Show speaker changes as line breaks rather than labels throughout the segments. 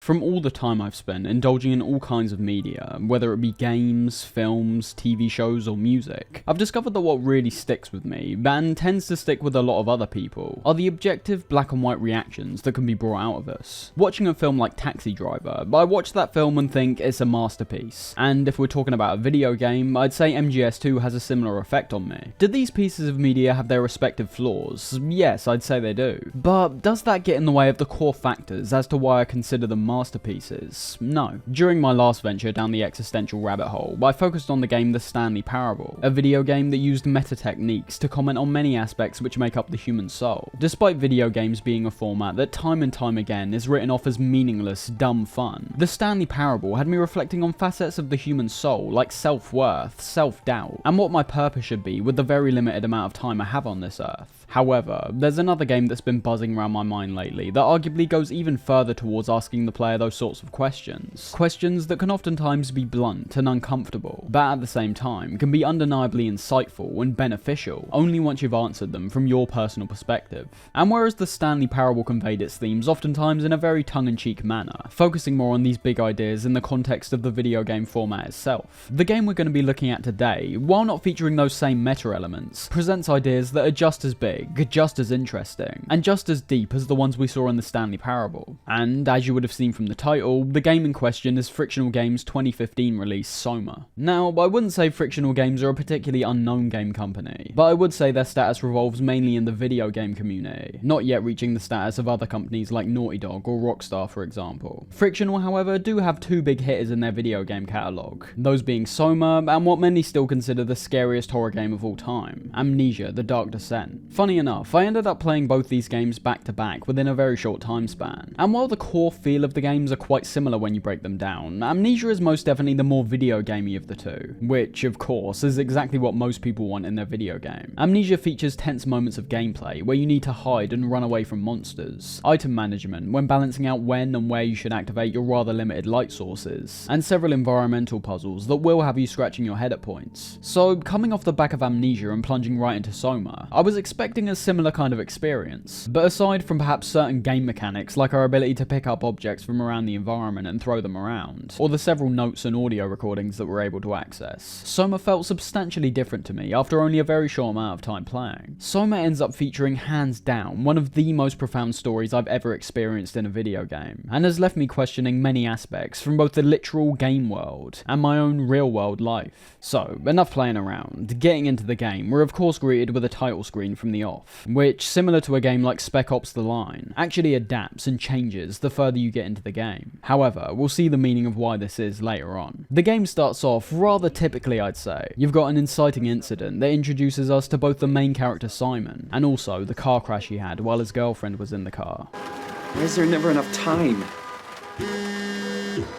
From all the time I've spent indulging in all kinds of media, whether it be games, films, TV shows or music, I've discovered that what really sticks with me, and tends to stick with a lot of other people, are the objective black and white reactions that can be brought out of us. Watching a film like Taxi Driver, I watch that film and think it's a masterpiece, and if we're talking about a video game, I'd say MGS2 has a similar effect on me. Do these pieces of media have their respective flaws? Yes, I'd say they do. But does that get in the way of the core factors as to why I consider them masterpieces? No. During my last venture down the existential rabbit hole, I focused on the game The Stanley Parable, a video game that used meta techniques to comment on many aspects which make up the human soul. Despite video games being a format that time and time again is written off as meaningless, dumb fun, The Stanley Parable had me reflecting on facets of the human soul like self-worth, self-doubt, and what my purpose should be with the very limited amount of time I have on this earth. However, there's another game that's been buzzing around my mind lately that arguably goes even further towards asking the player those sorts of questions. Questions that can oftentimes be blunt and uncomfortable, but at the same time can be undeniably insightful and beneficial only once you've answered them from your personal perspective. And whereas the Stanley Parable conveyed its themes oftentimes in a very tongue-in-cheek manner, focusing more on these big ideas in the context of the video game format itself, the game we're going to be looking at today, while not featuring those same meta elements, presents ideas that are just as big, just as interesting, and just as deep as the ones we saw in the Stanley Parable. And as you would have seen from the title, the game in question is Frictional Games' 2015 release SOMA. Now, I wouldn't say Frictional Games are a particularly unknown game company, but I would say their status revolves mainly in the video game community, not yet reaching the status of other companies like Naughty Dog or Rockstar, for example. Frictional, however, do have two big hitters in their video game catalogue, those being SOMA and what many still consider the scariest horror game of all time, Amnesia: The Dark Descent. Funny enough, I ended up playing both these games back to back within a very short time span, and while the core feel of the games are quite similar when you break them down, Amnesia is most definitely the more video gamey of the two, which of course is exactly what most people want in their video game. Amnesia features tense moments of gameplay where you need to hide and run away from monsters, item management when balancing out when and where you should activate your rather limited light sources, and several environmental puzzles that will have you scratching your head at points. So coming off the back of Amnesia and plunging right into SOMA, I was expecting a similar kind of experience, but aside from perhaps certain game mechanics like our ability to pick up objects from around the environment and throw them around, or the several notes and audio recordings that we're able to access, SOMA felt substantially different to me after only a very short amount of time playing. SOMA ends up featuring hands down one of the most profound stories I've ever experienced in a video game, and has left me questioning many aspects from both the literal game world and my own real world life. So, enough playing around. Getting into the game, we're of course greeted with a title screen from the off, which, similar to a game like Spec Ops: The Line, actually adapts and changes the further you get into the game. However, we'll see the meaning of why this is later on. The game starts off rather typically, I'd say. You've got an inciting incident that introduces us to both the main character Simon, and also the car crash he had while his girlfriend was in the car.
Why is there never enough time?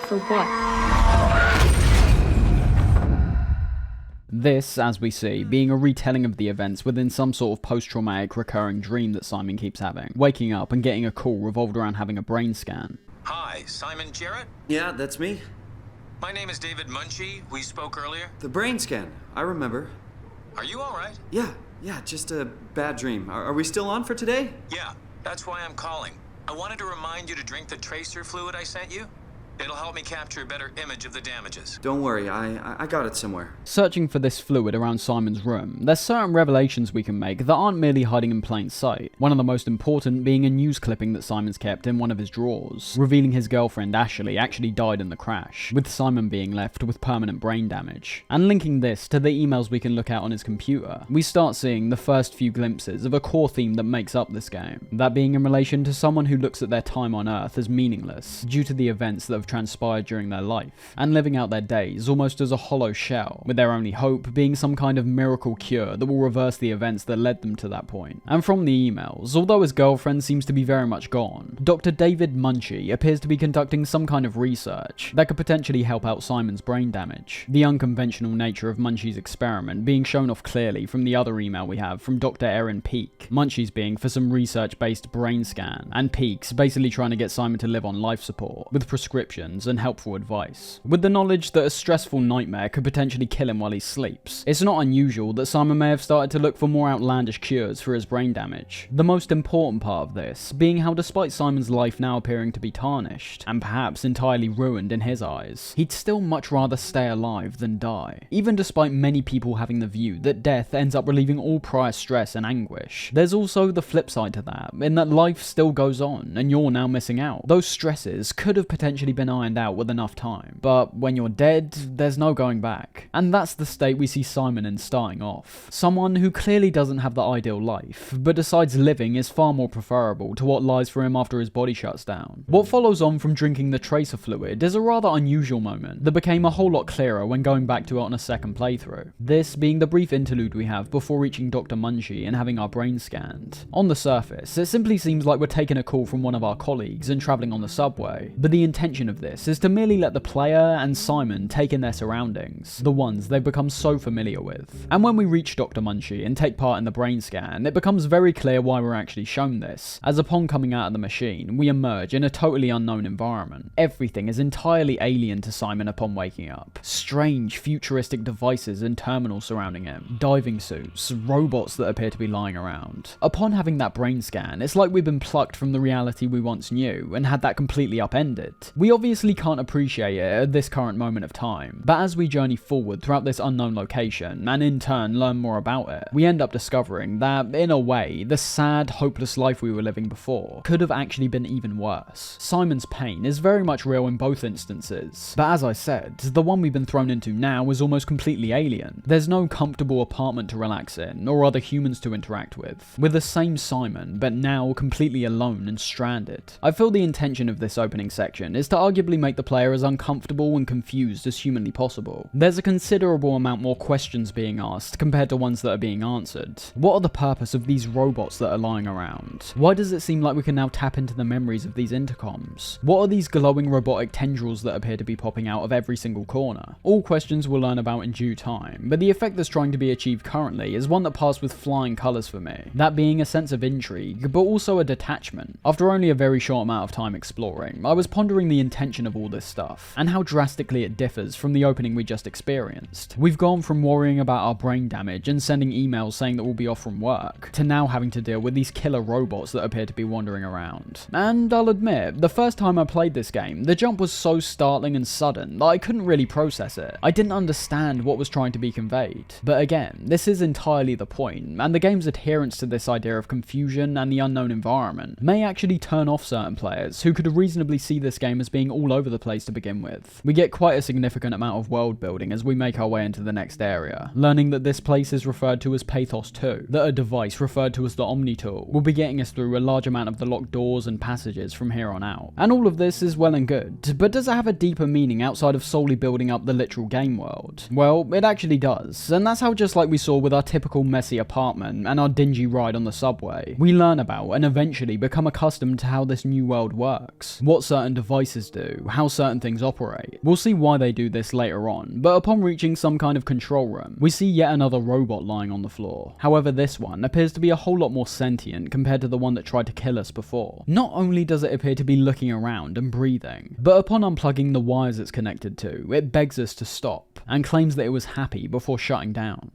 For what?
This, as we see, being a retelling of the events within some sort of post-traumatic recurring dream that Simon keeps having, waking up and getting a call revolved around having a brain scan.
Hi, Simon Jarrett?
Yeah, that's me.
My name is David Munchie. We spoke earlier.
The brain scan. I remember.
Are you alright?
Yeah, just a bad dream. Are we still on for today?
Yeah, that's why I'm calling. I wanted to remind you to drink the tracer fluid I sent you. It'll help me capture a better image of the damages.
Don't worry, I got it somewhere.
Searching for this fluid around Simon's room, there's certain revelations we can make that aren't merely hiding in plain sight. One of the most important being a news clipping that Simon's kept in one of his drawers, revealing his girlfriend Ashley actually died in the crash, with Simon being left with permanent brain damage. And linking this to the emails we can look at on his computer, we start seeing the first few glimpses of a core theme that makes up this game. That being in relation to someone who looks at their time on Earth as meaningless, due to the events that have transpired during their life, and living out their days almost as a hollow shell, with their only hope being some kind of miracle cure that will reverse the events that led them to that point. And from the emails, although his girlfriend seems to be very much gone, Dr. David Munchie appears to be conducting some kind of research that could potentially help out Simon's brain damage. The unconventional nature of Munchie's experiment being shown off clearly from the other email we have from Dr. Erin Peake, Munchie's being for some research-based brain scan, and Peake's basically trying to get Simon to live on life support, with prescriptions instructions and helpful advice. With the knowledge that a stressful nightmare could potentially kill him while he sleeps, it's not unusual that Simon may have started to look for more outlandish cures for his brain damage. The most important part of this being how, despite Simon's life now appearing to be tarnished, and perhaps entirely ruined in his eyes, he'd still much rather stay alive than die. Even despite many people having the view that death ends up relieving all prior stress and anguish, there's also the flip side to that, in that life still goes on, and you're now missing out. Those stresses could have potentially been ironed out with enough time, but when you're dead, there's no going back. And that's the state we see Simon in starting off. Someone who clearly doesn't have the ideal life, but decides living is far more preferable to what lies for him after his body shuts down. What follows on from drinking the tracer fluid is a rather unusual moment that became a whole lot clearer when going back to it on a second playthrough. This being the brief interlude we have before reaching Dr. Munchie and having our brain scanned. On the surface, it simply seems like we're taking a call from one of our colleagues and travelling on the subway, but the intention of this is to merely let the player and Simon take in their surroundings, the ones they've become so familiar with. And when we reach Dr. Munchie and take part in the brain scan, it becomes very clear why we're actually shown this, as upon coming out of the machine, we emerge in a totally unknown environment. Everything is entirely alien to Simon upon waking up. Strange, futuristic devices and terminals surrounding him, diving suits, robots that appear to be lying around. Upon having that brain scan, it's like we've been plucked from the reality we once knew and had that completely upended. We obviously can't appreciate it at this current moment of time, but as we journey forward throughout this unknown location, and in turn learn more about it, we end up discovering that, in a way, the sad, hopeless life we were living before could have actually been even worse. Simon's pain is very much real in both instances, but as I said, the one we've been thrown into now is almost completely alien. There's no comfortable apartment to relax in, or other humans to interact with. We're the same Simon, but now completely alone and stranded. I feel the intention of this opening section is to arguably make the player as uncomfortable and confused as humanly possible. There's a considerable amount more questions being asked compared to ones that are being answered. What are the purpose of these robots that are lying around? Why does it seem like we can now tap into the memories of these intercoms? What are these glowing robotic tendrils that appear to be popping out of every single corner? All questions we'll learn about in due time, but the effect that's trying to be achieved currently is one that passed with flying colours for me. That being a sense of intrigue, but also a detachment. After only a very short amount of time exploring, I was pondering the intention of all this stuff, and how drastically it differs from the opening we just experienced. We've gone from worrying about our brain damage and sending emails saying that we'll be off from work, to now having to deal with these killer robots that appear to be wandering around. And I'll admit, the first time I played this game, the jump was so startling and sudden that I couldn't really process it. I didn't understand what was trying to be conveyed. But again, this is entirely the point, and the game's adherence to this idea of confusion and the unknown environment may actually turn off certain players who could reasonably see this game as being all over the place to begin with. We get quite a significant amount of world building as we make our way into the next area, learning that this place is referred to as Pathos 2, that a device referred to as the Omni Tool will be getting us through a large amount of the locked doors and passages from here on out. And all of this is well and good, but does it have a deeper meaning outside of solely building up the literal game world? Well, it actually does, and that's how, just like we saw with our typical messy apartment and our dingy ride on the subway, we learn about and eventually become accustomed to how this new world works, what certain devices do, how certain things operate. We'll see why they do this later on, but upon reaching some kind of control room, we see yet another robot lying on the floor. However, this one appears to be a whole lot more sentient compared to the one that tried to kill us before. Not only does it appear to be looking around and breathing, but upon unplugging the wires it's connected to, it begs us to stop, and claims that it was happy before shutting down.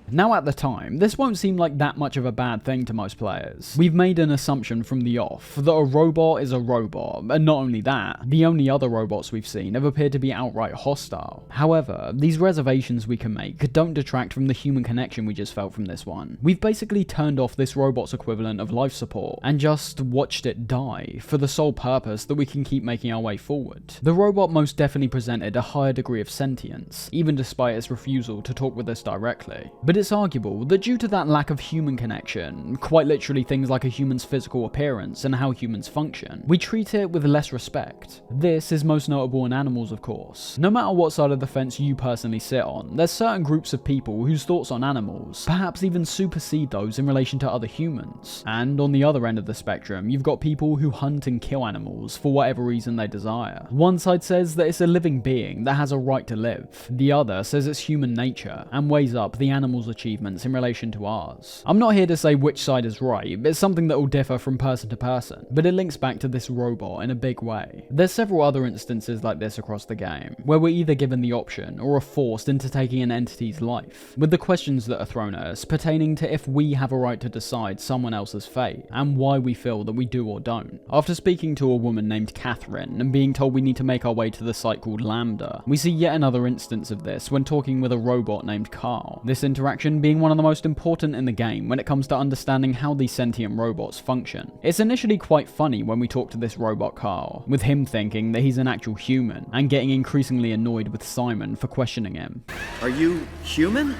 Now at the time, this won't seem like that much of a bad thing to most players. We've made an assumption from the off that a robot is a robot, and not only that, the only other robots we've seen have appeared to be outright hostile. However, these reservations we can make don't detract from the human connection we just felt from this one. We've basically turned off this robot's equivalent of life support, and just watched it die, for the sole purpose that we can keep making our way forward. The robot most definitely presented a higher degree of sentience, even despite its refusal to talk with us directly. But it's it's arguable that due to that lack of human connection, quite literally things like a human's physical appearance and how humans function, we treat it with less respect. This is most notable in animals, of course. No matter what side of the fence you personally sit on, there's certain groups of people whose thoughts on animals perhaps even supersede those in relation to other humans. And on the other end of the spectrum, you've got people who hunt and kill animals for whatever reason they desire. One side says that it's a living being that has a right to live. The other says it's human nature and weighs up the animal's achievements in relation to ours. I'm not here to say which side is right, it's something that will differ from person to person, but it links back to this robot in a big way. There's several other instances like this across the game, where we're either given the option or are forced into taking an entity's life, with the questions that are thrown at us pertaining to if we have a right to decide someone else's fate, and why we feel that we do or don't. After speaking to a woman named Catherine and being told we need to make our way to the site called Lambda, we see yet another instance of this when talking with a robot named Carl. This interaction being one of the most important in the game when it comes to understanding how these sentient robots function. It's initially quite funny when we talk to this robot Carl, with him thinking that he's an actual human, and getting increasingly annoyed with Simon for questioning him.
Are you human?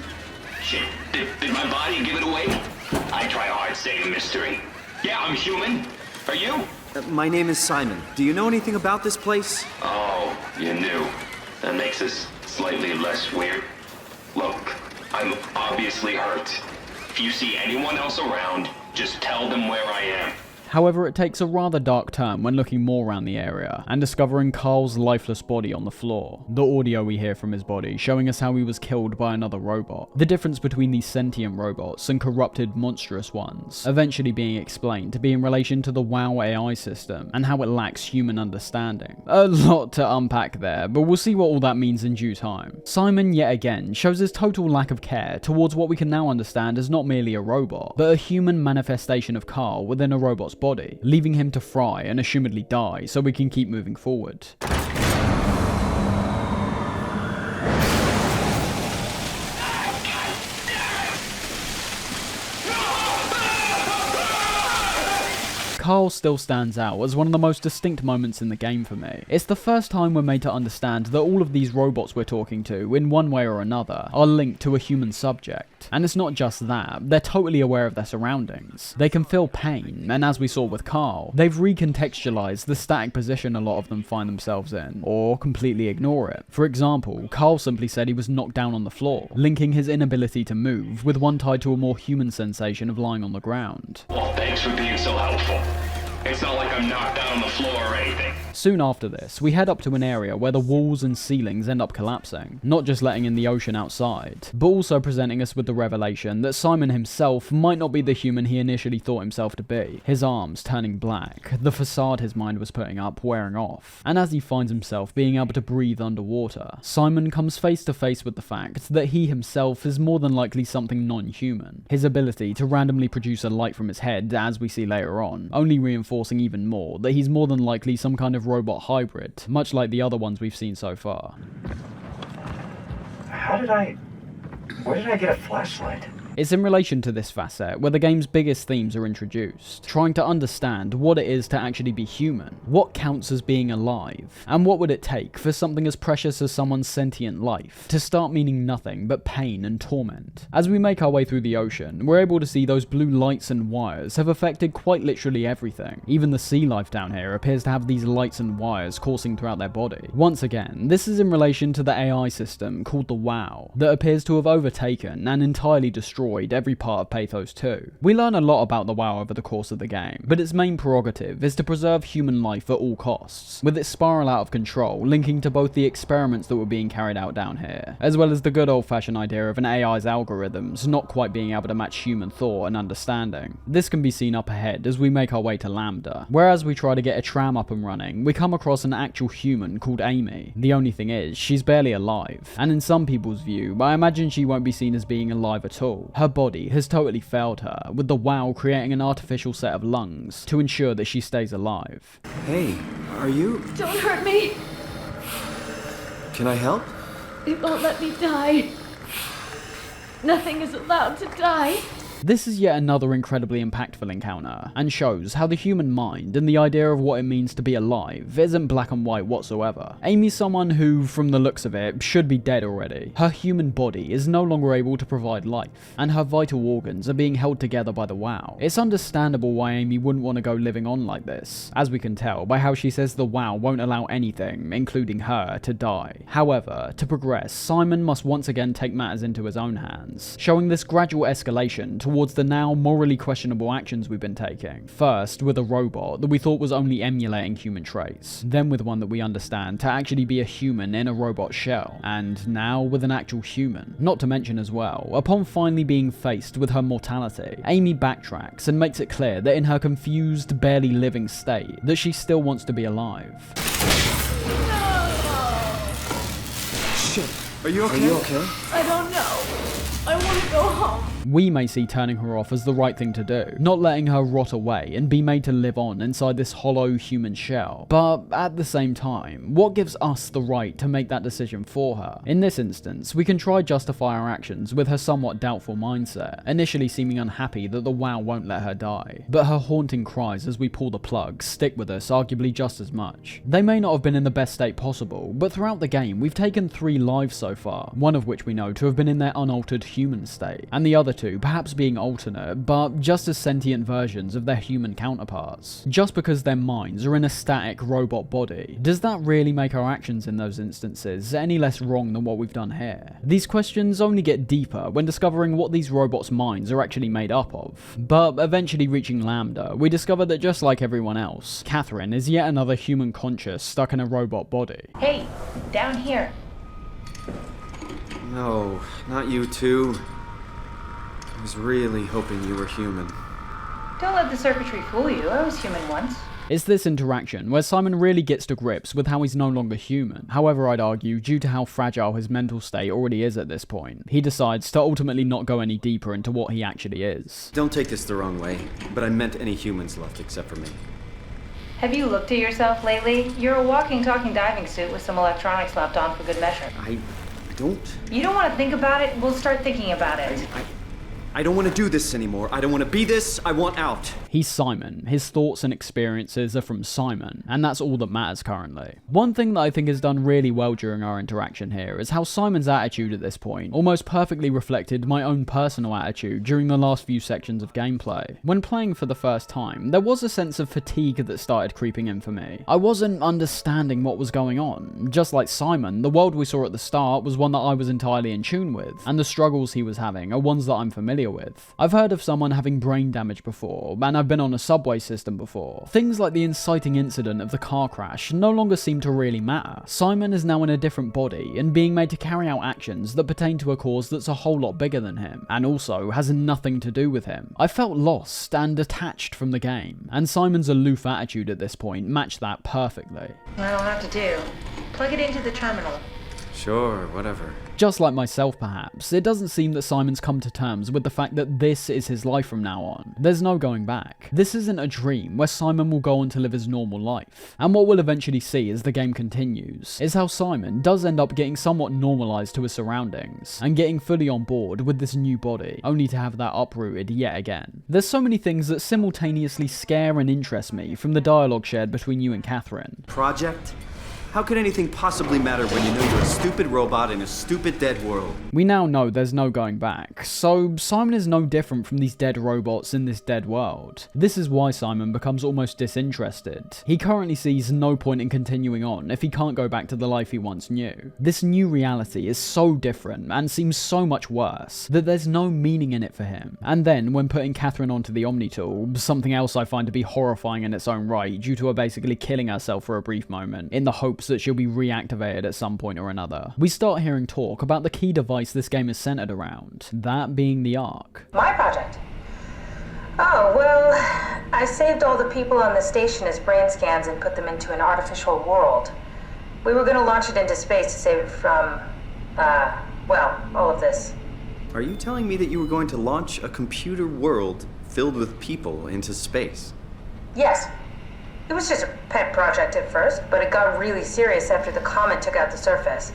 Shit, did my body give it away? I try hard staying a mystery. Yeah, I'm human. Are you?
My name is Simon. Do you know anything about this place?
Oh, you knew. That makes us slightly less weird. Look, I'm obviously hurt. If you see anyone else around, just tell them where I am.
However, it takes a rather dark turn when looking more around the area and discovering Carl's lifeless body on the floor. The audio we hear from his body showing us how he was killed by another robot. The difference between these sentient robots and corrupted monstrous ones eventually being explained to be in relation to the WoW AI system and how it lacks human understanding. A lot to unpack there, but we'll see what all that means in due time. Simon yet again shows his total lack of care towards what we can now understand as not merely a robot, but a human manifestation of Carl within a robot's body, leaving him to fry and assumedly die so we can keep moving forward. Carl still stands out as one of the most distinct moments in the game for me. It's the first time we're made to understand that all of these robots we're talking to, in one way or another, are linked to a human subject. And it's not just that, they're totally aware of their surroundings. They can feel pain, and as we saw with Carl, they've recontextualized the static position a lot of them find themselves in, or completely ignore it. For example, Carl simply said he was knocked down on the floor, linking his inability to move with one tied to a more human sensation of lying on the ground.
Well, thanks for being so helpful. It's not like I'm knocked down on the floor or anything.
Soon after this, we head up to an area where the walls and ceilings end up collapsing, not just letting in the ocean outside, but also presenting us with the revelation that Simon himself might not be the human he initially thought himself to be. His arms turning black, the facade his mind was putting up wearing off, and as he finds himself being able to breathe underwater, Simon comes face to face with the fact that he himself is more than likely something non-human. His ability to randomly produce a light from his head, as we see later on, only reinforcing even more that he's more than likely some kind of robot hybrid, much like the other ones we've seen so far.
Where did I get a flashlight?
It's in relation to this facet where the game's biggest themes are introduced, trying to understand what it is to actually be human, what counts as being alive, and what would it take for something as precious as someone's sentient life to start meaning nothing but pain and torment. As we make our way through the ocean, we're able to see those blue lights and wires have affected quite literally everything. Even the sea life down here appears to have these lights and wires coursing throughout their body. Once again, this is in relation to the AI system called the WoW, that appears to have overtaken and entirely destroyed every part of Pathos 2. We learn a lot about the WoW over the course of the game, but its main prerogative is to preserve human life at all costs, with its spiral out of control linking to both the experiments that were being carried out down here, as well as the good old-fashioned idea of an AI's algorithms not quite being able to match human thought and understanding. This can be seen up ahead as we make our way to Lambda, where as we try to get a tram up and running, we come across an actual human called Amy. The only thing is, she's barely alive, and in some people's view, I imagine she won't be seen as being alive at all. Her body has totally failed her, with the WoW creating an artificial set of lungs to ensure that she stays alive.
Hey, are you...
Don't hurt me!
Can I help?
It won't let me die. Nothing is allowed to die.
This is yet another incredibly impactful encounter, and shows how the human mind and the idea of what it means to be alive isn't black and white whatsoever. Amy's someone who, from the looks of it, should be dead already. Her human body is no longer able to provide life, and her vital organs are being held together by the WoW. It's understandable why Amy wouldn't want to go living on like this, as we can tell by how she says the WoW won't allow anything, including her, to die. However, to progress, Simon must once again take matters into his own hands, showing this gradual escalation towards the now morally questionable actions we've been taking. First, with a robot that we thought was only emulating human traits, then with one that we understand to actually be a human in a robot shell, and now with an actual human. Not to mention as well, upon finally being faced with her mortality, Amy backtracks and makes it clear that in her confused, barely living state, that she still wants to be alive.
Shit. Are you okay?
I don't know. I want to go home.
We may see turning her off as the right thing to do, not letting her rot away and be made to live on inside this hollow human shell. But at the same time, what gives us the right to make that decision for her? In this instance, we can try justify our actions with her somewhat doubtful mindset, initially seeming unhappy that the WoW won't let her die. But her haunting cries as we pull the plug stick with us arguably just as much. They may not have been in the best state possible, but throughout the game we've taken 3 lives so far, one of which we know to have been in their unaltered human state, and the other 2 perhaps being alternate, but just as sentient versions of their human counterparts. Just because their minds are in a static robot body, does that really make our actions in those instances any less wrong than what we've done here? These questions only get deeper when discovering what these robots' minds are actually made up of. But eventually reaching Lambda, we discover that just like everyone else, Catherine is yet another human conscious stuck in a robot body.
Hey, down here.
No, not you too. I was really hoping you were human.
Don't let the circuitry fool you. I was human once.
It's this interaction where Simon really gets to grips with how he's no longer human. However, I'd argue, due to how fragile his mental state already is at this point, he decides to ultimately not go any deeper into what he actually is.
Don't take this the wrong way, but I meant any humans left except for me.
Have you looked at yourself lately? You're a walking, talking diving suit with some electronics slapped on for good measure.
I don't...
You don't want to think about it? We'll start thinking about it.
I don't want to do this anymore. I don't want to be this. I want out.
He's Simon. His thoughts and experiences are from Simon, and that's all that matters currently. One thing that I think is done really well during our interaction here is how Simon's attitude at this point almost perfectly reflected my own personal attitude during the last few sections of gameplay. When playing for the first time, there was a sense of fatigue that started creeping in for me. I wasn't understanding what was going on. Just like Simon, the world we saw at the start was one that I was entirely in tune with, and the struggles he was having are ones that I'm familiar with. I've heard of someone having brain damage before, and I've been on a subway system before. Things like the inciting incident of the car crash no longer seem to really matter. Simon is now in a different body and being made to carry out actions that pertain to a cause that's a whole lot bigger than him, and also has nothing to do with him. I felt lost and detached from the game, and Simon's aloof attitude at this point matched that perfectly.
That'll have to do. Plug it into the terminal.
Sure, whatever.
Just like myself perhaps, it doesn't seem that Simon's come to terms with the fact that this is his life from now on. There's no going back. This isn't a dream where Simon will go on to live his normal life. And what we'll eventually see as the game continues is how Simon does end up getting somewhat normalized to his surroundings and getting fully on board with this new body, only to have that uprooted yet again. There's so many things that simultaneously scare and interest me from the dialogue shared between you and Catherine.
Project? How could anything possibly matter when you know you're a stupid robot in a stupid dead world?
We now know there's no going back, so Simon is no different from these dead robots in this dead world. This is why Simon becomes almost disinterested. He currently sees no point in continuing on if he can't go back to the life he once knew. This new reality is so different and seems so much worse that there's no meaning in it for him. And then when putting Catherine onto the Omni tool, something else I find to be horrifying in its own right due to her basically killing herself for a brief moment in the hopes that she'll be reactivated at some point or another, we start hearing talk about the key device this game is centered around, that being the Ark.
My project? Oh, well, I saved all the people on the station as brain scans and put them into an artificial world. We were going to launch it into space to save it from, well, all of this.
Are you telling me that you were going to launch a computer world filled with people into space?
Yes. It was just a pet project at first, but it got really serious after the comet took out the surface.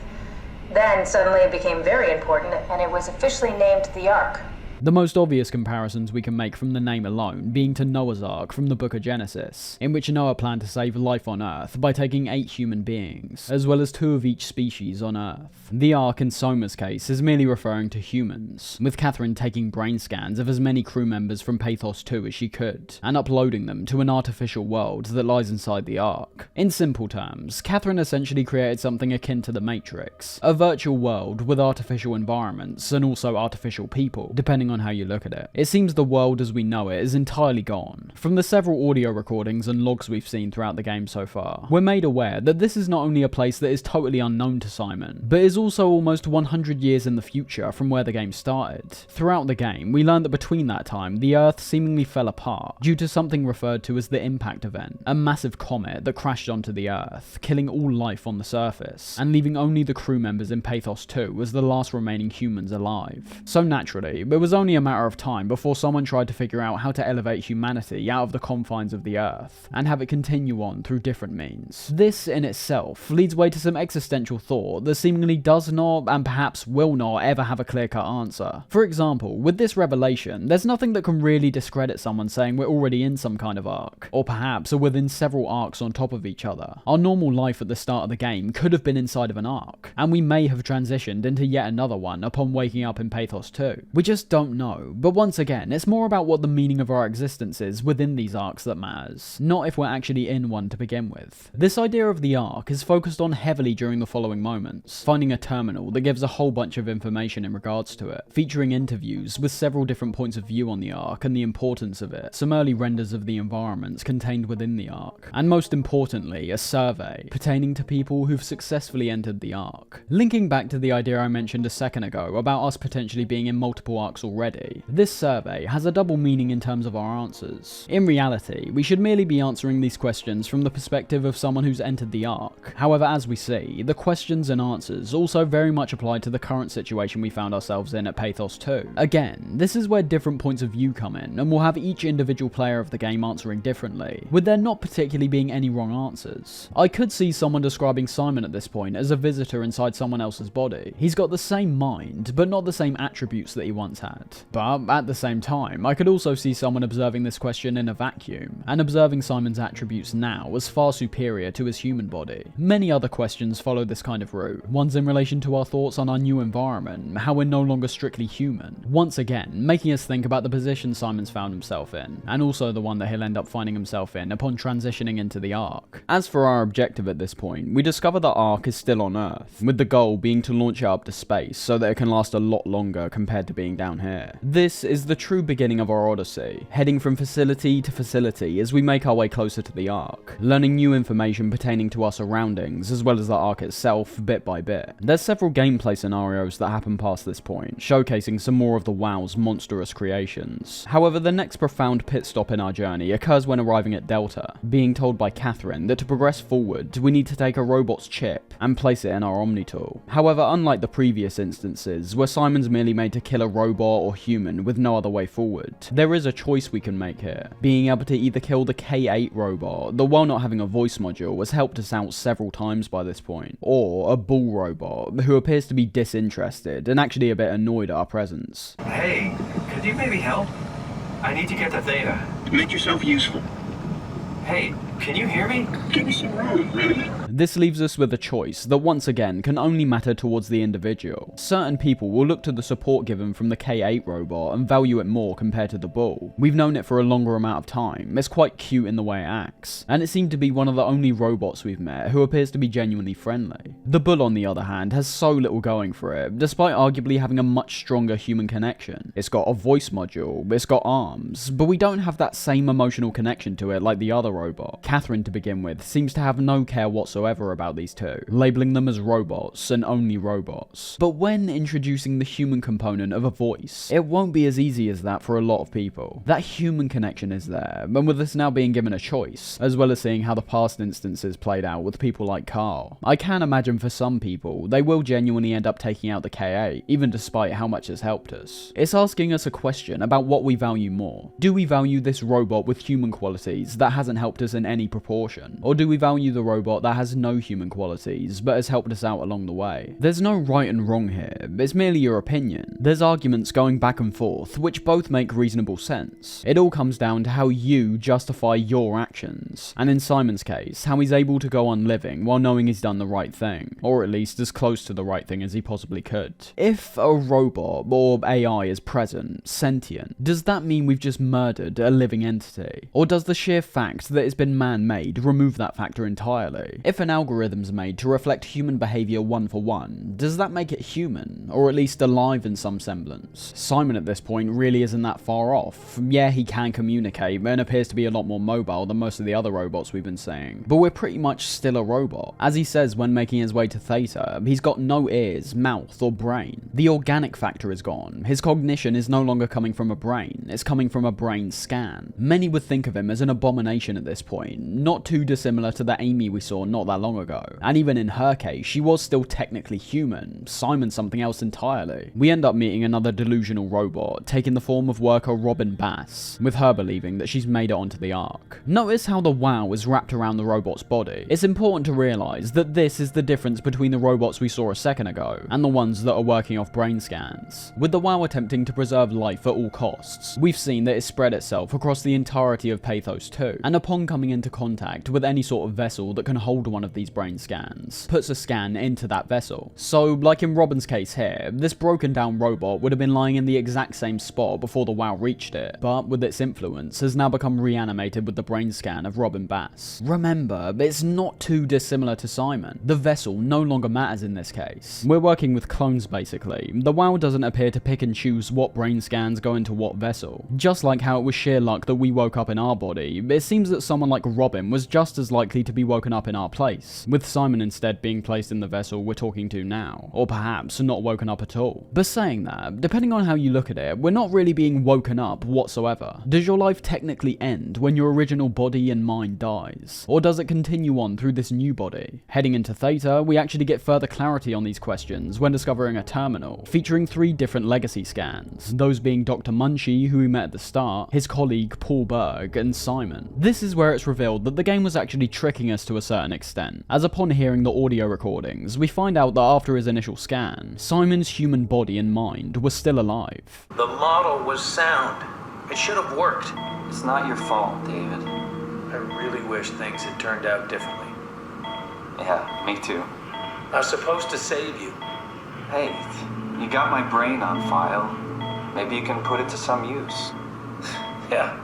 Then suddenly it became very important, and it was officially named the Ark.
The most obvious comparisons we can make from the name alone being to Noah's Ark from the Book of Genesis, in which Noah planned to save life on Earth by taking 8 human beings, as well as 2 of each species on Earth. The Ark in SOMA's case is merely referring to humans, with Catherine taking brain scans of as many crew members from Pathos 2 as she could, and uploading them to an artificial world that lies inside the Ark. In simple terms, Catherine essentially created something akin to the Matrix, a virtual world with artificial environments and also artificial people, depending on how you look at it. It seems the world as we know it is entirely gone. From the several audio recordings and logs we've seen throughout the game so far, we're made aware that this is not only a place that is totally unknown to Simon, but is also almost 100 years in the future from where the game started. Throughout the game, we learned that between that time, the Earth seemingly fell apart due to something referred to as the impact event, a massive comet that crashed onto the Earth, killing all life on the surface, and leaving only the crew members in Pathos 2 as the last remaining humans alive. So naturally, it was only a matter of time before someone tried to figure out how to elevate humanity out of the confines of the Earth, and have it continue on through different means. This in itself leads way to some existential thought that seemingly does not, and perhaps will not, ever have a clear-cut answer. For example, with this revelation, there's nothing that can really discredit someone saying we're already in some kind of arc, or perhaps are within several arcs on top of each other. Our normal life at the start of the game could have been inside of an arc, and we may have transitioned into yet another one upon waking up in Pathos 2. We just don't know, but once again, it's more about what the meaning of our existence is within these arcs that matters, not if we're actually in one to begin with. This idea of the arc is focused on heavily during the following moments, finding a terminal that gives a whole bunch of information in regards to it, featuring interviews with several different points of view on the arc and the importance of it, some early renders of the environments contained within the arc, and most importantly, a survey pertaining to people who've successfully entered the arc. Linking back to the idea I mentioned a second ago about us potentially being in multiple arcs already, this survey has a double meaning in terms of our answers. In reality, we should merely be answering these questions from the perspective of someone who's entered the arc. However, as we see, the questions and answers also very much apply to the current situation we found ourselves in at Pathos 2. Again, this is where different points of view come in, and we'll have each individual player of the game answering differently, with there not particularly being any wrong answers. I could see someone describing Simon at this point as a visitor inside someone else's body. He's got the same mind, but not the same attributes that he once had. But at the same time, I could also see someone observing this question in a vacuum, and observing Simon's attributes now as far superior to his human body. Many other questions follow this kind of route, ones in relation to our thoughts on our new environment, how we're no longer strictly human, once again making us think about the position Simon's found himself in, and also the one that he'll end up finding himself in upon transitioning into the Ark. As for our objective at this point, we discover that Ark is still on Earth, with the goal being to launch it up to space so that it can last a lot longer compared to being down here. This is the true beginning of our odyssey, heading from facility to facility as we make our way closer to the Ark, learning new information pertaining to our surroundings as well as the Ark itself bit by bit. There's several gameplay scenarios that happen past this point, showcasing some more of the WoW's monstrous creations. However, the next profound pit stop in our journey occurs when arriving at Delta, being told by Catherine that to progress forward, we need to take a robot's chip and place it in our Omni tool. However, unlike the previous instances, where Simon's merely made to kill a robot or human with no other way forward, there is a choice we can make here, being able to either kill the K8 robot, that while not having a voice module has helped us out several times by this point, or a bull robot, who appears to be disinterested and actually a bit annoyed at our presence.
Hey, could you maybe help? I need to get to Theta.
Make yourself useful.
Hey, can you hear me?
Give me some room, really.
This leaves us with a choice that once again can only matter towards the individual. Certain people will look to the support given from the K8 robot and value it more compared to the bull. We've known it for a longer amount of time, it's quite cute in the way it acts, and it seemed to be one of the only robots we've met who appears to be genuinely friendly. The bull on the other hand has so little going for it, despite arguably having a much stronger human connection. It's got a voice module, it's got arms, but we don't have that same emotional connection to it like the other robot. Catherine, to begin with, seems to have no care whatsoever about these two, labeling them as robots and only robots. But when introducing the human component of a voice, it won't be as easy as that for a lot of people. That human connection is there, and with us now being given a choice, as well as seeing how the past instances played out with people like Carl, I can imagine for some people, they will genuinely end up taking out the K8, even despite how much it's helped us. It's asking us a question about what we value more. Do we value this robot with human qualities that hasn't helped us in any proportion? Or do we value the robot that has no human qualities, but has helped us out along the way? There's no right and wrong here, it's merely your opinion. There's arguments going back and forth, which both make reasonable sense. It all comes down to how you justify your actions. And in Simon's case, how he's able to go on living while knowing he's done the right thing, or at least as close to the right thing as he possibly could. If a robot or AI is present, sentient, does that mean we've just murdered a living entity? Or does the sheer fact that it's been man-made remove that factor entirely? If an algorithm's made to reflect human behaviour one for one, does that make it human, or at least alive in some semblance? Simon at this point really isn't that far off. Yeah, he can communicate and appears to be a lot more mobile than most of the other robots we've been seeing, but we're pretty much still a robot. As he says when making his way to Theta, he's got no ears, mouth, or brain. The organic factor is gone. His cognition is no longer coming from a brain, it's coming from a brain scan. Many would think of him as an abomination at this point, not too dissimilar to the Amy we saw not that long ago. And even in her case, she was still technically human, Simon something else entirely. We end up meeting another delusional robot, taking the form of worker Robin Bass, with her believing that she's made it onto the Ark. Notice how the WoW is wrapped around the robot's body. It's important to realise that this is the difference between the robots we saw a second ago, and the ones that are working off brain scans. With the WoW attempting to preserve life at all costs, we've seen that it's spread itself across the entirety of Pathos 2, and upon coming into contact with any sort of vessel that can hold one of these brain scans, puts a scan into that vessel. So, like in Robin's case here, this broken down robot would have been lying in the exact same spot before the WoW reached it, but with its influence has now become reanimated with the brain scan of Robin Bass. Remember, it's not too dissimilar to Simon. The vessel no longer matters in this case. We're working with clones basically. The WoW doesn't appear to pick and choose what brain scans go into what vessel. Just like how it was sheer luck that we woke up in our body, it seems that someone like Robin was just as likely to be woken up in our place, with Simon instead being placed in the vessel we're talking to now, or perhaps not woken up at all. But saying that, depending on how you look at it, we're not really being woken up whatsoever. Does your life technically end when your original body and mind dies? Or does it continue on through this new body? Heading into Theta, we actually get further clarity on these questions when discovering a terminal, featuring 3 different legacy scans, those being Dr. Munchie, who we met at the start, his colleague Paul Berg, and Simon. This is where it's revealed that the game was actually tricking us to a certain extent, as upon hearing the audio recordings, we find out that after his initial scan, Simon's human body and mind was still alive.
The model was sound. It should have worked.
It's not your fault, David.
I really wish things had turned out differently.
Yeah, me too.
I was supposed to save you.
Hey, you got my brain on file. Maybe you can put it to some use.
Yeah,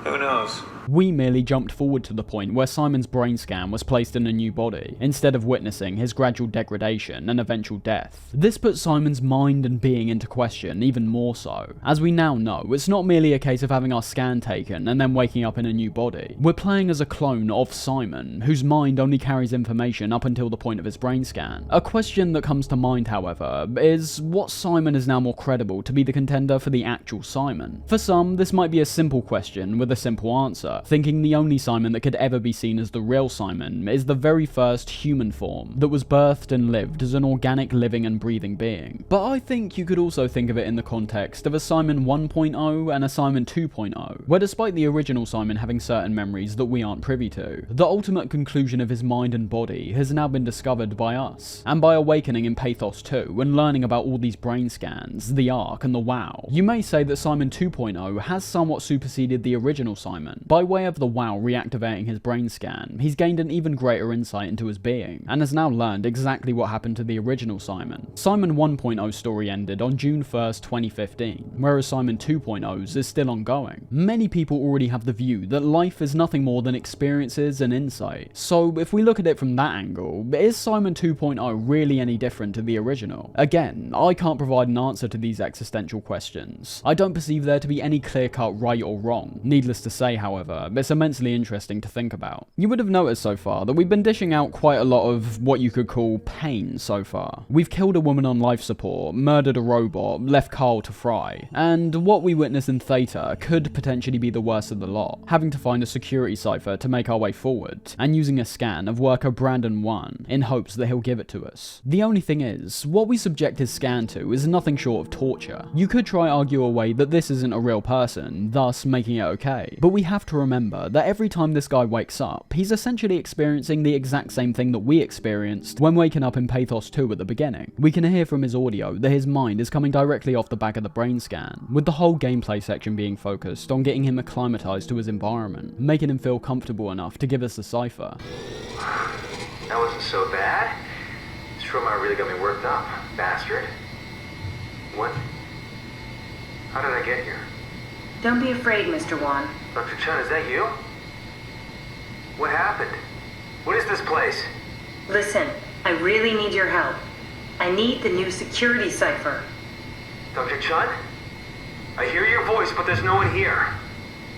who knows?
We merely jumped forward to the point where Simon's brain scan was placed in a new body, instead of witnessing his gradual degradation and eventual death. This puts Simon's mind and being into question even more so. As we now know, it's not merely a case of having our scan taken and then waking up in a new body. We're playing as a clone of Simon, whose mind only carries information up until the point of his brain scan. A question that comes to mind, however, is what Simon is now more credible to be the contender for the actual Simon? For some, this might be a simple question with a simple answer, thinking the only Simon that could ever be seen as the real Simon is the very first human form that was birthed and lived as an organic living and breathing being. But I think you could also think of it in the context of a Simon 1.0 and a Simon 2.0, where despite the original Simon having certain memories that we aren't privy to, the ultimate conclusion of his mind and body has now been discovered by us, and by awakening in Pathos 2 and learning about all these brain scans, the Ark and the WoW. You may say that Simon 2.0 has somewhat superseded the original Simon. By way of the WoW reactivating his brain scan, he's gained an even greater insight into his being, and has now learned exactly what happened to the original Simon. Simon 1.0's story ended on June 1st, 2015, whereas Simon 2.0's is still ongoing. Many people already have the view that life is nothing more than experiences and insight, so if we look at it from that angle, is Simon 2.0 really any different to the original? Again, I can't provide an answer to these existential questions. I don't perceive there to be any clear-cut right or wrong. Needless to say, however, it's immensely interesting to think about. You would have noticed so far that we've been dishing out quite a lot of what you could call pain so far. We've killed a woman on life support, murdered a robot, left Carl to fry, and what we witness in Theta could potentially be the worst of the lot, having to find a security cipher to make our way forward, and using a scan of worker Brandon 1 in hopes that he'll give it to us. The only thing is, what we subject his scan to is nothing short of torture. You could try argue away that this isn't a real person, thus making it okay, but we have to remember that every time this guy wakes up, he's essentially experiencing the exact same thing that we experienced when waking up in Pathos 2 at the beginning. We can hear from his audio that his mind is coming directly off the back of the brain scan, with the whole gameplay section being focused on getting him acclimatized to his environment, making him feel comfortable enough to give us the cipher.
That wasn't so bad. This trauma really got me worked up, bastard. What? How did I get here?
Don't be afraid, Mr. Wan.
Dr. Chun, is that you? What happened? What is this place?
Listen, I really need your help. I need the new security cipher.
Dr. Chun? I hear your voice, but there's no one here.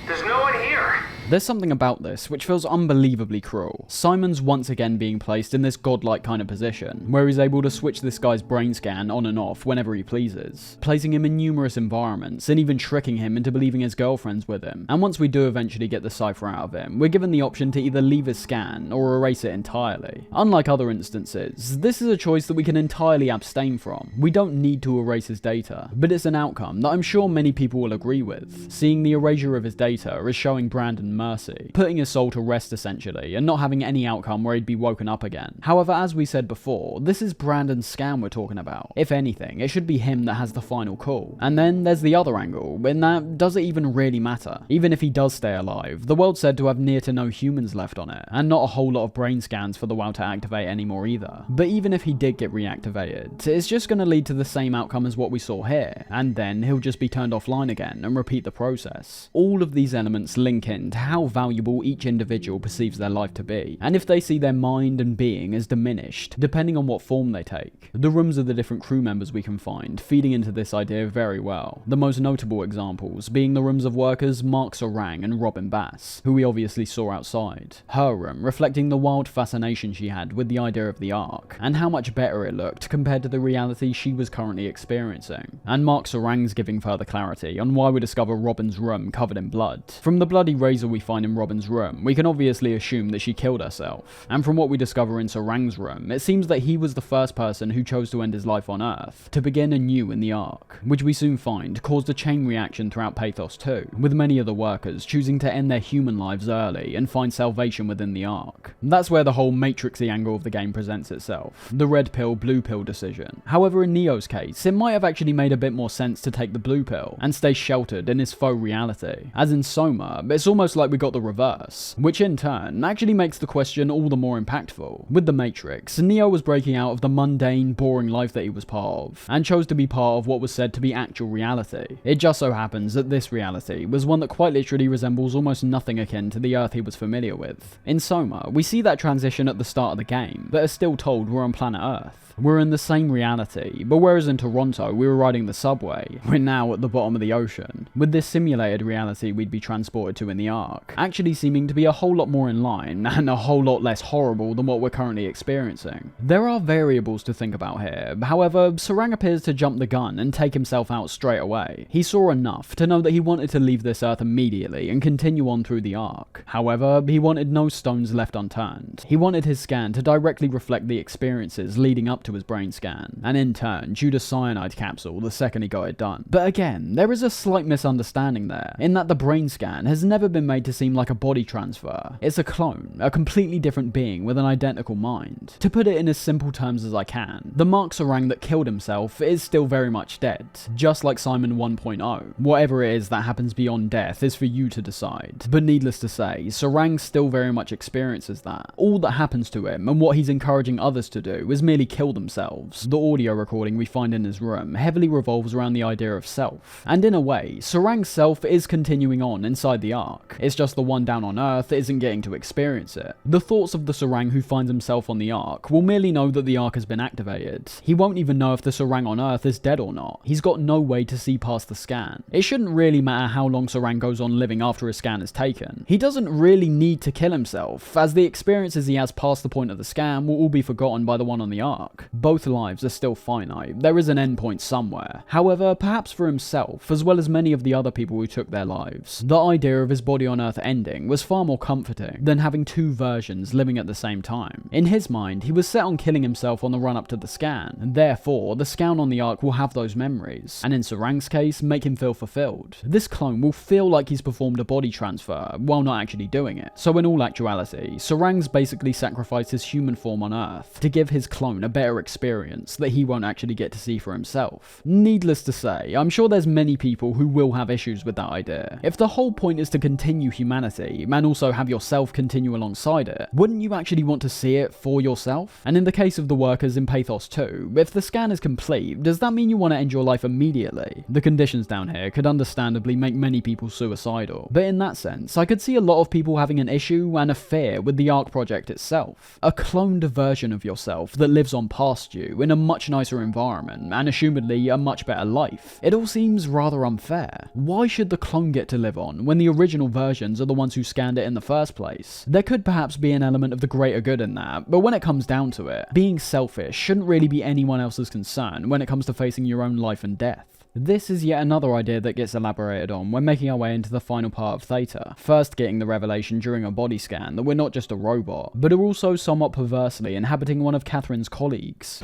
There's no one here!
There's something about this which feels unbelievably cruel. Simon's once again being placed in this godlike kind of position, where he's able to switch this guy's brain scan on and off whenever he pleases, placing him in numerous environments and even tricking him into believing his girlfriend's with him. And once we do eventually get the cipher out of him, we're given the option to either leave his scan or erase it entirely. Unlike other instances, this is a choice that we can entirely abstain from. We don't need to erase his data, but it's an outcome that I'm sure many people will agree with, seeing the erasure of his data as showing Brandon mercy, putting his soul to rest essentially, and not having any outcome where he'd be woken up again. However, as we said before, this is Brandon's scan we're talking about. If anything, it should be him that has the final call. And then there's the other angle, in that, does it even really matter? Even if he does stay alive, the world's said to have near to no humans left on it, and not a whole lot of brain scans for the WoW to activate anymore either. But even if he did get reactivated, it's just going to lead to the same outcome as what we saw here, and then he'll just be turned offline again and repeat the process. All of these elements link in to how valuable each individual perceives their life to be, and if they see their mind and being as diminished, depending on what form they take. The rooms of the different crew members we can find feeding into this idea very well, the most notable examples being the rooms of workers Mark Sarang and Robin Bass, who we obviously saw outside. Her room reflecting the wild fascination she had with the idea of the Ark, and how much better it looked compared to the reality she was currently experiencing. And Mark Sarang's giving further clarity on why we discover Robin's room covered in blood. From the bloody razor we find in Robin's room, we can obviously assume that she killed herself. And from what we discover in Sarang's room, it seems that he was the first person who chose to end his life on Earth, to begin anew in the Ark, which we soon find caused a chain reaction throughout Pathos 2, with many of the workers choosing to end their human lives early and find salvation within the Ark. That's where the whole Matrixy angle of the game presents itself, the red pill, blue pill decision. However, in Neo's case, it might have actually made a bit more sense to take the blue pill and stay sheltered in his faux reality. As in SOMA, it's almost like we got the reverse, which in turn actually makes the question all the more impactful. With the Matrix, Neo was breaking out of the mundane, boring life that he was part of, and chose to be part of what was said to be actual reality. It just so happens that this reality was one that quite literally resembles almost nothing akin to the Earth he was familiar with. In SOMA, we see that transition at the start of the game, but are still told we're on planet Earth. We're in the same reality, but whereas in Toronto we were riding the subway, we're now at the bottom of the ocean, with this simulated reality we'd be transported to in the Ark, actually seeming to be a whole lot more in line, and a whole lot less horrible than what we're currently experiencing. There are variables to think about here, however, Sarang appears to jump the gun and take himself out straight away. He saw enough to know that he wanted to leave this Earth immediately and continue on through the Ark. However, he wanted no stones left unturned. He wanted his scan to directly reflect the experiences leading up to his brain scan, and in turn chewed a cyanide capsule the second he got it done. But again, there is a slight misunderstanding there, in that the brain scan has never been made to seem like a body transfer. It's a clone, a completely different being with an identical mind. To put it in as simple terms as I can, the Mark Sarang that killed himself is still very much dead, just like Simon 1.0. Whatever it is that happens beyond death is for you to decide, but needless to say, Sarang still very much experiences that. All that happens to him, and what he's encouraging others to do, is merely kill themselves. The audio recording we find in his room heavily revolves around the idea of self, and in a way, Sarang's self is continuing on inside the Ark. It's just the one down on Earth that isn't getting to experience it. The thoughts of the Sarang who finds himself on the Ark will merely know that the Ark has been activated. He won't even know if the Sarang on Earth is dead or not. He's got no way to see past the scan. It shouldn't really matter how long Sarang goes on living after his scan is taken. He doesn't really need to kill himself, as the experiences he has past the point of the scan will all be forgotten by the one on the Ark. Both lives are still finite. There is an endpoint somewhere. However, perhaps for himself, as well as many of the other people who took their lives, the idea of his body on Earth ending was far more comforting than having two versions living at the same time. In his mind, he was set on killing himself on the run up to the scan, and therefore the scan on the Ark will have those memories, and in Sarang's case, make him feel fulfilled. This clone will feel like he's performed a body transfer while not actually doing it. So in all actuality, Sarang's basically sacrificed his human form on Earth to give his clone a better experience that he won't actually get to see for himself. Needless to say, I'm sure there's many people who will have issues with that idea. If the whole point is to continue humanity, and also have yourself continue alongside it, wouldn't you actually want to see it for yourself? And in the case of the workers in Pathos 2, if the scan is complete, does that mean you want to end your life immediately? The conditions down here could understandably make many people suicidal, but in that sense, I could see a lot of people having an issue and a fear with the Ark project itself. A cloned version of yourself that lives on past you in a much nicer environment, and assumedly a much better life. It all seems rather unfair. Why should the clone get to live on when the original versions are the ones who scanned it in the first place? There could perhaps be an element of the greater good in that, but when it comes down to it, being selfish shouldn't really be anyone else's concern when it comes to facing your own life and death. This is yet another idea that gets elaborated on when making our way into the final part of Theta, first getting the revelation during a body scan that we're not just a robot, but are also somewhat perversely inhabiting one of Catherine's colleagues.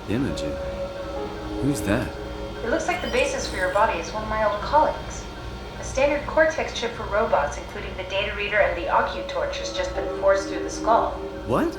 Imogen? Who's that?
It looks like the basis for your body is one of my old colleagues. A standard Cortex chip for robots, including the data reader and the OcuTorch, has just been forced through the skull.
What?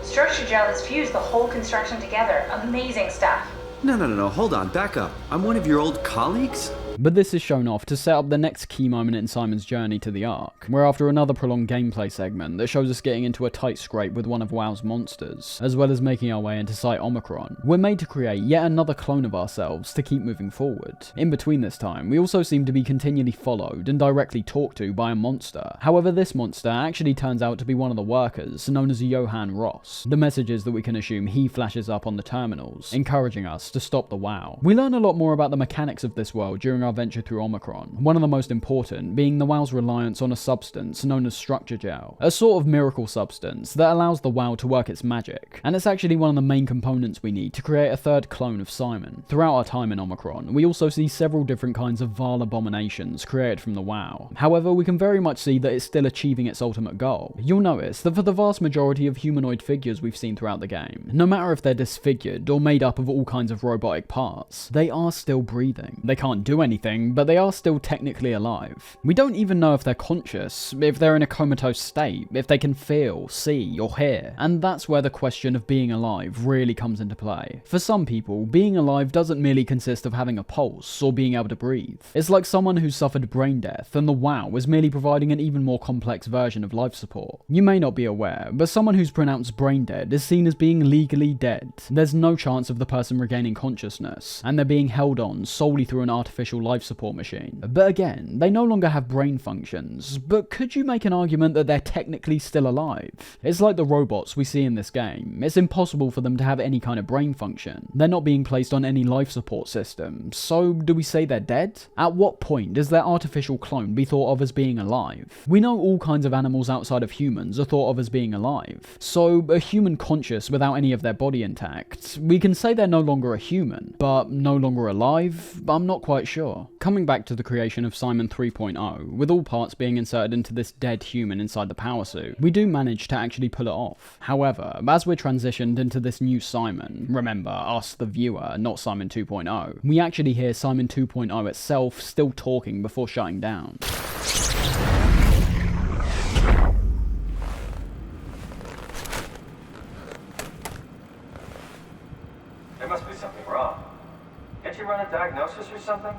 Structure gel has fused the whole construction together. Amazing stuff.
No, hold on, back up. I'm one of your old colleagues?
But this is shown off to set up the next key moment in Simon's journey to the Ark, where after another prolonged gameplay segment that shows us getting into a tight scrape with one of WoW's monsters, as well as making our way into Site Omicron, we're made to create yet another clone of ourselves to keep moving forward. In between this time, we also seem to be continually followed and directly talked to by a monster. However, this monster actually turns out to be one of the workers, known as Johann Ross. The message is that we can assume he flashes up on the terminals, encouraging us to stop the WoW. We learn a lot more about the mechanics of this world during our venture through Omicron, one of the most important being the WoW's reliance on a substance known as structure gel, a sort of miracle substance that allows the WoW to work its magic, and it's actually one of the main components we need to create a third clone of Simon. Throughout our time in Omicron, we also see several different kinds of vile abominations created from the WoW. However, we can very much see that it's still achieving its ultimate goal. You'll notice that for the vast majority of humanoid figures we've seen throughout the game, no matter if they're disfigured or made up of all kinds of robotic parts, they are still breathing. They can't do anything, but they are still technically alive. We don't even know if they're conscious, if they're in a comatose state, if they can feel, see, or hear. And that's where the question of being alive really comes into play. For some people, being alive doesn't merely consist of having a pulse or being able to breathe. It's like someone who's suffered brain death, and the WoW is merely providing an even more complex version of life support. You may not be aware, but someone who's pronounced brain dead is seen as being legally dead. There's no chance of the person regaining consciousness, and they're being held on solely through an artificial life support machine. But again, they no longer have brain functions, but could you make an argument that they're technically still alive? It's like the robots we see in this game. It's impossible for them to have any kind of brain function. They're not being placed on any life support system, so do we say they're dead? At what point does their artificial clone be thought of as being alive? We know all kinds of animals outside of humans are thought of as being alive, so a human conscious without any of their body intact, we can say they're no longer a human, but no longer alive? I'm not quite sure. Coming back to the creation of Simon 3.0, with all parts being inserted into this dead human inside the power suit, we do manage to actually pull it off. However, as we're transitioned into this new Simon, remember, us the viewer, not Simon 2.0, we actually hear Simon 2.0 itself still talking before shutting down.
There must be something wrong. Can't you run a diagnosis or something?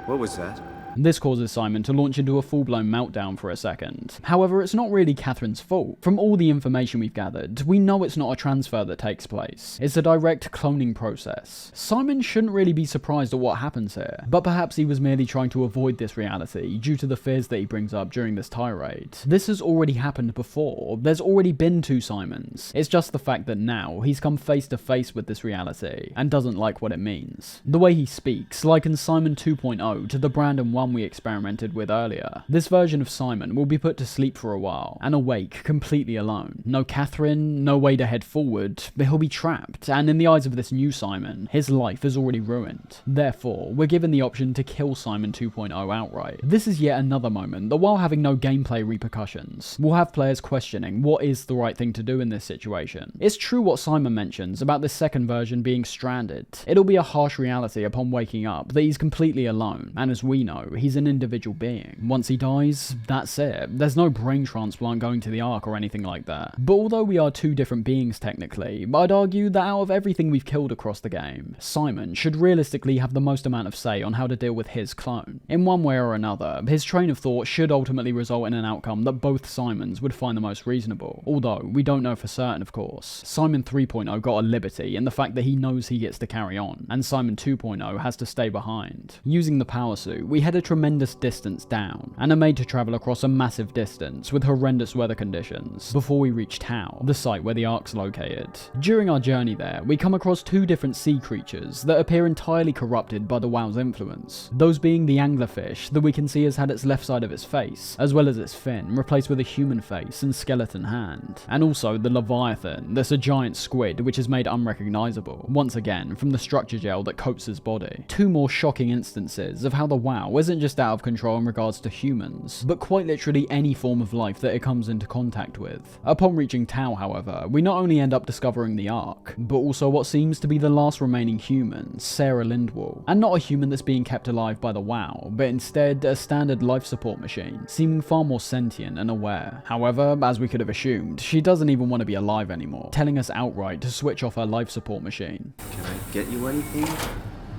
What was that?
This causes Simon to launch into a full-blown meltdown for a second. However, it's not really Catherine's fault. From all the information we've gathered, we know it's not a transfer that takes place. It's a direct cloning process. Simon shouldn't really be surprised at what happens here, but perhaps he was merely trying to avoid this reality due to the fears that he brings up during this tirade. This has already happened before. There's already been two Simons. It's just the fact that now he's come face to face with this reality and doesn't like what it means. The way he speaks likens Simon 2.0 to the Brandon one we experimented with earlier. This version of Simon will be put to sleep for a while, and awake, completely alone. No Catherine, no way to head forward, but he'll be trapped, and in the eyes of this new Simon, his life is already ruined. Therefore, we're given the option to kill Simon 2.0 outright. This is yet another moment that, while having no gameplay repercussions, will have players questioning what is the right thing to do in this situation. It's true what Simon mentions about this second version being stranded. It'll be a harsh reality upon waking up that he's completely alone, and as we know, he's an individual being. Once he dies, that's it. There's no brain transplant going to the Ark or anything like that. But although we are two different beings technically, I'd argue that out of everything we've killed across the game, Simon should realistically have the most amount of say on how to deal with his clone. In one way or another, his train of thought should ultimately result in an outcome that both Simons would find the most reasonable. Although, we don't know for certain of course. Simon 3.0 got a liberty in the fact that he knows he gets to carry on, and Simon 2.0 has to stay behind. Using the power suit, we head a tremendous distance down, and are made to travel across a massive distance with horrendous weather conditions, before we reach Tau, the site where the Ark's located. During our journey there, we come across two different sea creatures that appear entirely corrupted by the WoW's influence, those being the anglerfish that we can see has had its left side of its face, as well as its fin, replaced with a human face and skeleton hand, and also the Leviathan, that's a giant squid which is made unrecognisable, once again from the structure gel that coats his body. Two more shocking instances of how the WoW isn't just out of control in regards to humans, but quite literally any form of life that it comes into contact with. Upon reaching Tau, however, we not only end up discovering the Ark, but also what seems to be the last remaining human, Sarah Lindwall, and not a human that's being kept alive by the WoW, but instead a standard life support machine, seeming far more sentient and aware. However, as we could have assumed, she doesn't even want to be alive anymore, telling us outright to switch off her life support machine.
Can I get you anything?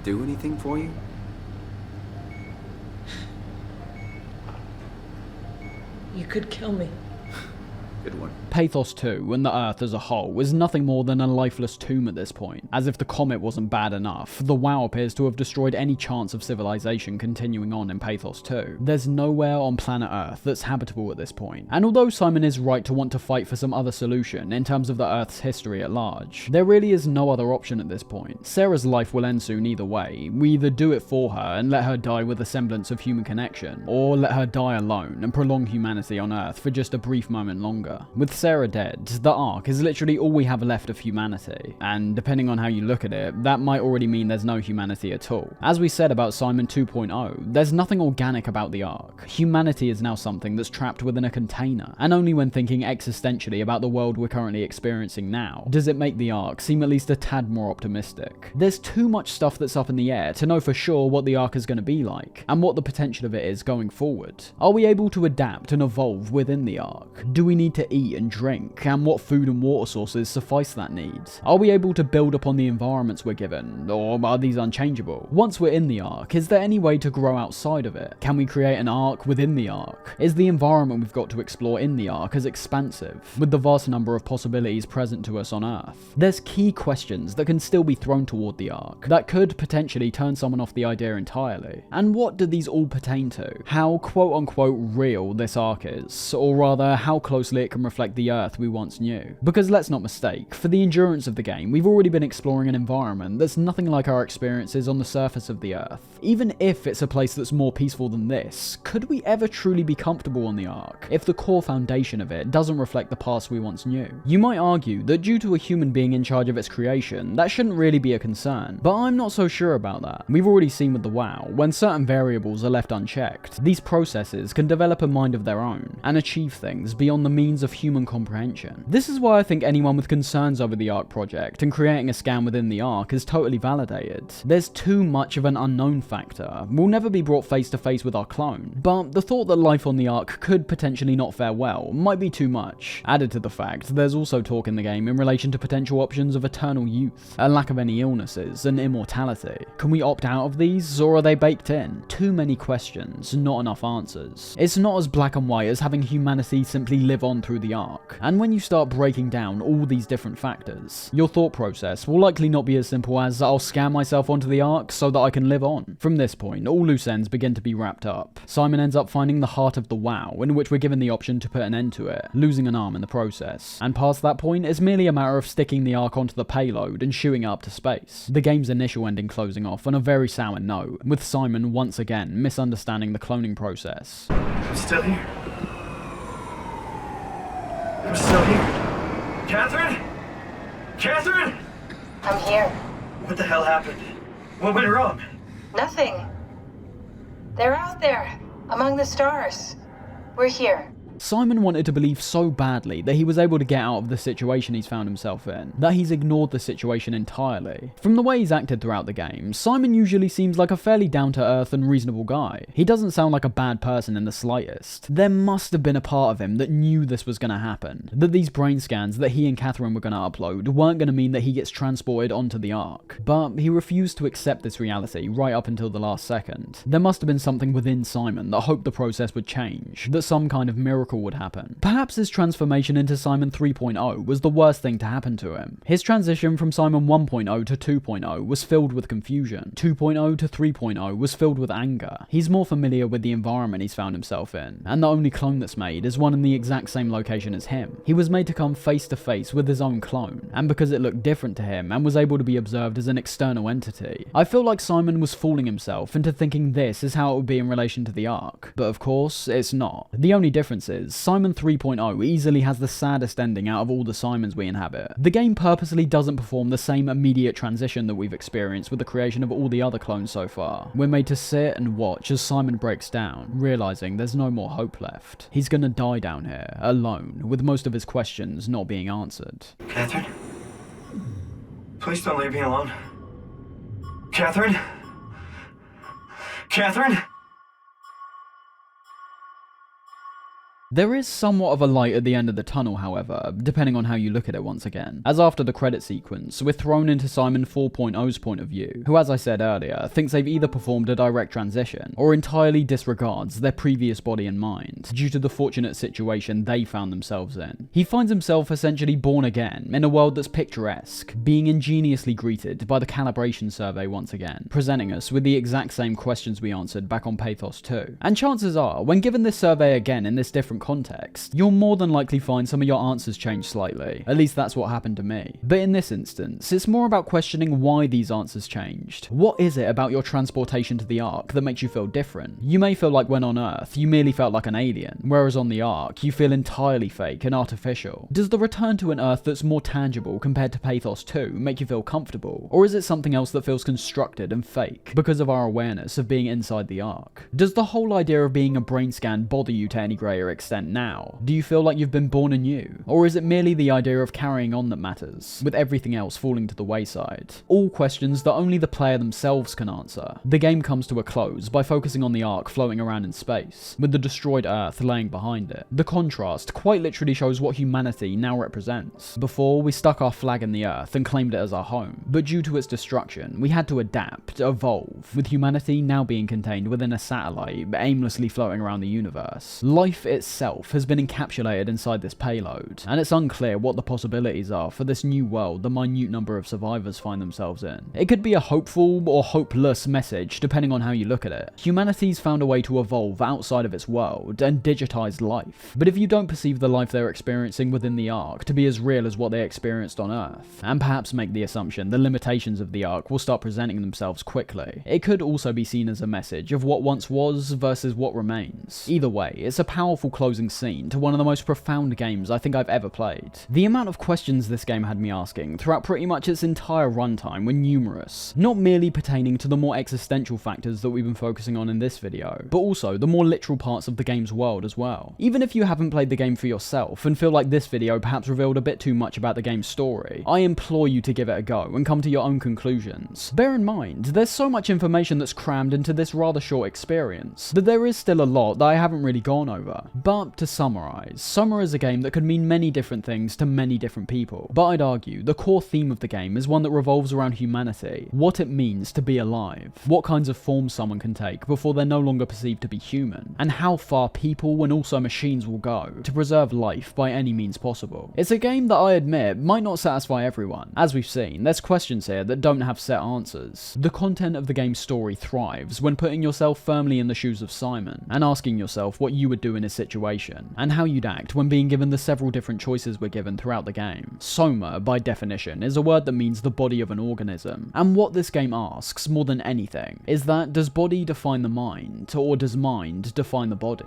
Do anything for you?
You could kill me.
Good one.
Pathos 2 and the Earth as a whole was nothing more than a lifeless tomb at this point. As if the comet wasn't bad enough, the WoW appears to have destroyed any chance of civilization continuing on in Pathos 2. There's nowhere on planet Earth that's habitable at this point. And although Simon is right to want to fight for some other solution in terms of the Earth's history at large, there really is no other option at this point. Sarah's life will end soon either way. We either do it for her and let her die with a semblance of human connection, or let her die alone and prolong humanity on Earth for just a brief moment longer. With Sarah dead, the Ark is literally all we have left of humanity, and depending on how you look at it, that might already mean there's no humanity at all. As we said about Simon 2.0, there's nothing organic about the Ark. Humanity is now something that's trapped within a container, and only when thinking existentially about the world we're currently experiencing now, does it make the Ark seem at least a tad more optimistic. There's too much stuff that's up in the air to know for sure what the Ark is going to be like, and what the potential of it is going forward. Are we able to adapt and evolve within the Ark? Do we need to eat and drink, and what food and water sources suffice that need? Are we able to build upon the environments we're given, or are these unchangeable? Once we're in the Ark, is there any way to grow outside of it? Can we create an Ark within the Ark? Is the environment we've got to explore in the Ark as expansive, with the vast number of possibilities present to us on Earth? There's key questions that can still be thrown toward the Ark, that could potentially turn someone off the idea entirely. And what do these all pertain to? How quote-unquote real this Ark is, or rather, how closely it can reflect the Earth we once knew. Because let's not mistake, for the endurance of the game, we've already been exploring an environment that's nothing like our experiences on the surface of the Earth. Even if it's a place that's more peaceful than this, could we ever truly be comfortable on the Ark if the core foundation of it doesn't reflect the past we once knew? You might argue that due to a human being in charge of its creation, that shouldn't really be a concern, but I'm not so sure about that. We've already seen with the WoW, when certain variables are left unchecked, these processes can develop a mind of their own, and achieve things beyond the means of human comprehension. This is why I think anyone with concerns over the Ark project and creating a scan within the Ark is totally validated. There's too much of an unknown factor. We'll never be brought face to face with our clone, but the thought that life on the Ark could potentially not fare well might be too much. Added to the fact, there's also talk in the game in relation to potential options of eternal youth, a lack of any illnesses, and immortality. Can we opt out of these, or are they baked in? Too many questions, not enough answers. It's not as black and white as having humanity simply live on through through the Ark. And when you start breaking down all these different factors, your thought process will likely not be as simple as I'll scam myself onto the Ark so that I can live on. From this point, all loose ends begin to be wrapped up. Simon ends up finding the heart of the WoW, in which we're given the option to put an end to it, losing an arm in the process. And past that point, it's merely a matter of sticking the Ark onto the payload and shooting it up to space. The game's initial ending closing off on a very sour note, with Simon once again misunderstanding the cloning process.
I'm still here. I'm still here. Catherine? Catherine?
I'm here.
What the hell happened? What went wrong?
Nothing. They're out there, among the stars. We're here.
Simon wanted to believe so badly that he was able to get out of the situation he's found himself in, that he's ignored the situation entirely. From the way he's acted throughout the game, Simon usually seems like a fairly down-to-earth and reasonable guy. He doesn't sound like a bad person in the slightest. There must have been a part of him that knew this was going to happen, that these brain scans that he and Catherine were going to upload weren't going to mean that he gets transported onto the Ark. But he refused to accept this reality right up until the last second. There must have been something within Simon that hoped the process would change, that some kind of miracle would happen. Perhaps his transformation into Simon 3.0 was the worst thing to happen to him. His transition from Simon 1.0 to 2.0 was filled with confusion. 2.0 to 3.0 was filled with anger. He's more familiar with the environment he's found himself in, and the only clone that's made is one in the exact same location as him. He was made to come face to face with his own clone, and because it looked different to him and was able to be observed as an external entity, I feel like Simon was fooling himself into thinking this is how it would be in relation to the Ark. But of course, it's not. The only difference is, Simon 3.0 easily has the saddest ending out of all the Simons we inhabit. The game purposely doesn't perform the same immediate transition that we've experienced with the creation of all the other clones so far. We're made to sit and watch as Simon breaks down, realizing there's no more hope left. He's gonna die down here, alone, with most of his questions not being answered.
Catherine? Please don't leave me alone. Catherine? Catherine?
There is somewhat of a light at the end of the tunnel, however, depending on how you look at it once again, as after the credit sequence, we're thrown into Simon 4.0's point of view, who, as I said earlier, thinks they've either performed a direct transition, or entirely disregards their previous body and mind, due to the fortunate situation they found themselves in. He finds himself essentially born again, in a world that's picturesque, being ingeniously greeted by the calibration survey once again, presenting us with the exact same questions we answered back on Pathos 2. And chances are, when given this survey again in this different context, you'll more than likely find some of your answers change slightly. At least that's what happened to me. But in this instance, it's more about questioning why these answers changed. What is it about your transportation to the Ark that makes you feel different? You may feel like when on Earth, you merely felt like an alien, whereas on the Ark, you feel entirely fake and artificial. Does the return to an Earth that's more tangible compared to Pathos 2 make you feel comfortable? Or is it something else that feels constructed and fake because of our awareness of being inside the Ark? Does the whole idea of being a brain scan bother you to any greater extent now? Do you feel like you've been born anew? Or is it merely the idea of carrying on that matters, with everything else falling to the wayside? All questions that only the player themselves can answer. The game comes to a close by focusing on the Ark floating around in space, with the destroyed Earth laying behind it. The contrast quite literally shows what humanity now represents. Before, we stuck our flag in the Earth and claimed it as our home, but due to its destruction, we had to adapt, evolve, with humanity now being contained within a satellite, aimlessly floating around the universe. Life itself has been encapsulated inside this payload, and it's unclear what the possibilities are for this new world the minute number of survivors find themselves in. It could be a hopeful or hopeless message, depending on how you look at it. Humanity's found a way to evolve outside of its world and digitize life, but if you don't perceive the life they're experiencing within the Ark to be as real as what they experienced on Earth, and perhaps make the assumption the limitations of the Ark will start presenting themselves quickly, it could also be seen as a message of what once was versus what remains. Either way, it's a powerful closing scene to one of the most profound games I think I've ever played. The amount of questions this game had me asking throughout pretty much its entire runtime were numerous, not merely pertaining to the more existential factors that we've been focusing on in this video, but also the more literal parts of the game's world as well. Even if you haven't played the game for yourself and feel like this video perhaps revealed a bit too much about the game's story, I implore you to give it a go and come to your own conclusions. Bear in mind, there's so much information that's crammed into this rather short experience that there is still a lot that I haven't really gone over, but But to summarise, SOMA is a game that could mean many different things to many different people, but I'd argue the core theme of the game is one that revolves around humanity, what it means to be alive, what kinds of forms someone can take before they're no longer perceived to be human, and how far people and also machines will go to preserve life by any means possible. It's a game that I admit might not satisfy everyone. As we've seen, there's questions here that don't have set answers. The content of the game's story thrives when putting yourself firmly in the shoes of Simon, and asking yourself what you would do in his situation, and how you'd act when being given the several different choices we're given throughout the game. SOMA, by definition, is a word that means the body of an organism, and what this game asks, more than anything, is that does body define the mind, or does mind define the body?